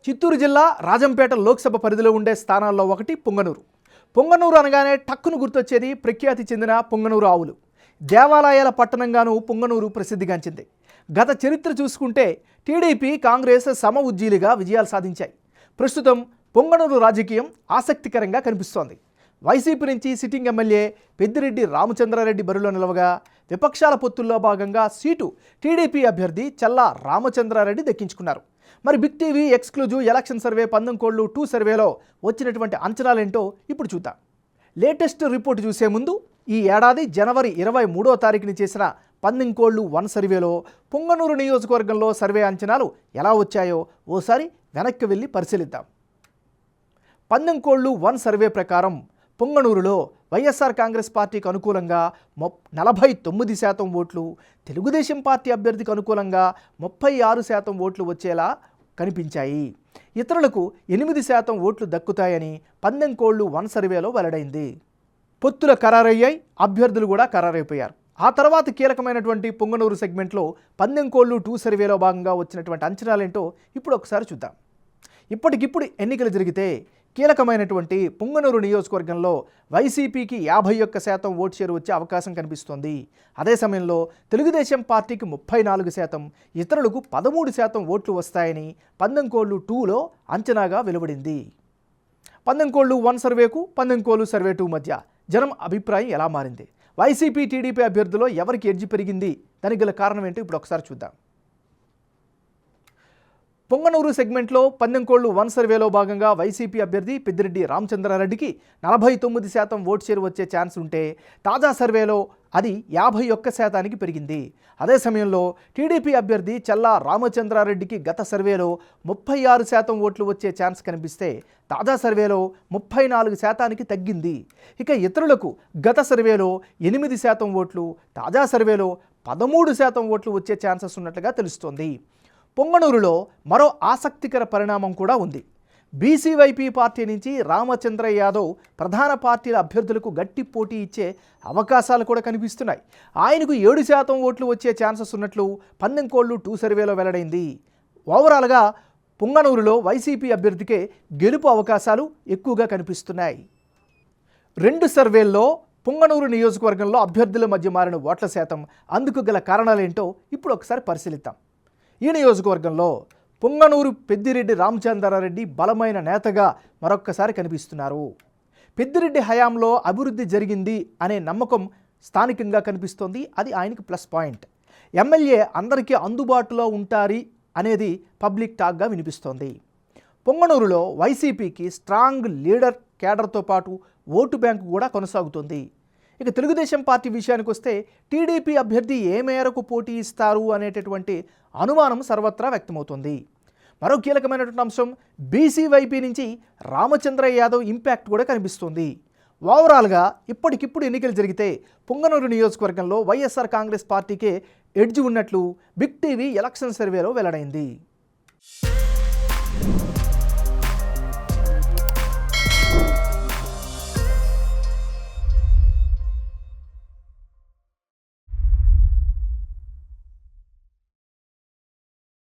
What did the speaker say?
చిత్తూరు జిల్లా రాజంపేట లోక్సభ పరిధిలో ఉండే స్థానాల్లో ఒకటి పుంగనూరు. పుంగనూరు అనగానే టక్కును గుర్తొచ్చేది ప్రఖ్యాతి చెందిన పుంగనూరు ఆవులు. దేవాలయాల పట్టణంగాను పుంగనూరు ప్రసిద్ధిగాంచింది. గత చరిత్ర చూసుకుంటే టీడీపీ, కాంగ్రెస్ సమ ఉజ్జీలుగా విజయాలు సాధించాయి. ప్రస్తుతం పుంగనూరు రాజకీయం ఆసక్తికరంగా కనిపిస్తోంది. వైసీపీ నుంచి సిట్టింగ్ ఎమ్మెల్యే పెద్దిరెడ్డి రామచంద్రారెడ్డి బరిలో నిలవగా, విపక్షాల పొత్తుల్లో భాగంగా సీటు టీడీపీ అభ్యర్థి చల్లా రామచంద్రారెడ్డి దక్కించుకున్నారు. మరి big TV exclusive election survey పందెంకోళ్ళు 2 సర్వేలో వచ్చినటువంటి అంచనాలేంటో ఇప్పుడు చూద్దాం. లేటెస్ట్ రిపోర్ట్ చూసే ముందు ఈ ఏడాది జనవరి 23వ తారీఖుని చేసిన పందెంకోళ్ళు 1 సర్వేలో పుంగనూరు నియోజకవర్గంలో సర్వే అంచనాలు ఎలా వచ్చాయో ఓసారి వెనక్కి వెళ్ళి పరిశీలిద్దాం. పందెంకోళ్ళు 1 సర్వే ప్రకారం పుంగనూరులో వైఎస్ఆర్ కాంగ్రెస్ పార్టీకి అనుకూలంగా 49% ఓట్లు, తెలుగుదేశం పార్టీ అభ్యర్థికి అనుకూలంగా 36% ఓట్లు వచ్చేలా కనిపించాయి. ఇతరులకు 8% ఓట్లు దక్కుతాయని పందెంకోళ్ళు 1 సర్వేలో వెల్లడైంది. పొత్తుల ఖరారయ్యాయి, అభ్యర్థులు కూడా ఖరారైపోయారు. ఆ తర్వాత కీలకమైనటువంటి పుంగనూరు సెగ్మెంట్లో పందెంకోళ్ళు 2 సర్వేలో భాగంగా వచ్చినటువంటి అంచనాలేంటో ఇప్పుడు ఒకసారి చూద్దాం. ఇప్పటికిప్పుడు ఎన్నికలు జరిగితే కీలకమైనటువంటి పుంగనూరు నియోజకవర్గంలో వైసీపీకి 51% ఓటు షేరు వచ్చే అవకాశం కనిపిస్తోంది. అదే సమయంలో తెలుగుదేశం పార్టీకి 34%, ఇతరులకు 13% ఓట్లు వస్తాయని పందెంకోళ్ళు 2లో అంచనాగా వెలువడింది. పందెంకోళ్ళు 1 సర్వేకు పందెంకోళ్ళు సర్వే 2 మధ్య జనం అభిప్రాయం ఎలా మారింది? వైసీపీ, టీడీపీ అభ్యర్థుల్లో ఎవరికి ఎడ్జి పెరిగింది? దానికి గల కారణం ఏంటో ఇప్పుడు ఒకసారి చూద్దాం. పుంగనూరు సెగ్మెంట్లో పందెంకోళ్ళు 1 సర్వేలో భాగంగా వైసీపీ అభ్యర్థి పెద్దిరెడ్డి రామచంద్రారెడ్డికి 49% ఓటు షేరు వచ్చే ఛాన్స్ ఉంటే, తాజా సర్వేలో అది 51%కి పెరిగింది. అదే సమయంలో టీడీపీ అభ్యర్థి చల్లా రామచంద్రారెడ్డికి గత సర్వేలో 36% ఓట్లు వచ్చే ఛాన్స్ కనిపిస్తే, తాజా సర్వేలో 34%కి తగ్గింది. ఇక ఇతరులకు గత సర్వేలో 8% ఓట్లు, తాజా సర్వేలో 13% ఓట్లు వచ్చే ఛాన్సెస్ ఉన్నట్లుగా తెలుస్తోంది. పుంగనూరులో మరో ఆసక్తికర పరిణామం కూడా ఉంది. బీసీవైపీ పార్టీ నుంచి రామచంద్ర యాదవ్ ప్రధాన పార్టీల అభ్యర్థులకు గట్టి పోటీ ఇచ్చే అవకాశాలు కూడా కనిపిస్తున్నాయి. ఆయనకు 7% ఓట్లు వచ్చే ఛాన్సెస్ ఉన్నట్లు పందెంకోళ్ళు 2 సర్వేలో వెల్లడైంది. ఓవరాల్గా పుంగనూరులో వైసీపీ అభ్యర్థికే గెలుపు అవకాశాలు ఎక్కువగా కనిపిస్తున్నాయి. 2 సర్వేల్లో పుంగనూరు నియోజకవర్గంలో అభ్యర్థుల మధ్య మారిన ఓట్ల శాతం, అందుకు గల కారణాలేంటో ఇప్పుడు ఒకసారి పరిశీలిద్దాం. ఈ నియోజకవర్గంలో పుంగనూరు పెద్దిరెడ్డి రామచంద్రారెడ్డి బలమైన నేతగా మరొక్కసారి కనిపిస్తున్నారు. పెద్దిరెడ్డి హయాంలో అభివృద్ధి జరిగింది అనే నమ్మకం స్థానికంగా కనిపిస్తోంది. అది ఆయనకి ప్లస్ పాయింట్. ఎమ్మెల్యే అందరికీ అందుబాటులో ఉంటారు అనేది పబ్లిక్ టాక్గా వినిపిస్తోంది. పుంగనూరులో వైసీపీకి స్ట్రాంగ్ లీడర్ కేడర్తో పాటు ఓటు బ్యాంకు కూడా కొనసాగుతుంది. ఇక తెలుగుదేశం పార్టీ విషయానికి వస్తే టీడీపీ అభ్యర్థి ఏ మేరకు పోటీ ఇస్తారు అనేటటువంటి అనుమానం సర్వత్రా వ్యక్తమవుతుంది. మరో కీలకమైనటువంటి అంశం బీసీవైపీ నుంచి రామచంద్ర యాదవ్ ఇంపాక్ట్ కూడా కనిపిస్తుంది. ఓవరాల్గా ఇప్పటికిప్పుడు ఎన్నికలు జరిగితే పుంగనూరు నియోజకవర్గంలో వైఎస్ఆర్ కాంగ్రెస్ పార్టీకే ఎడ్జ్ ఉన్నట్లు బిగ్ టీవీ ఎలక్షన్ సర్వేలో వెల్లడైంది.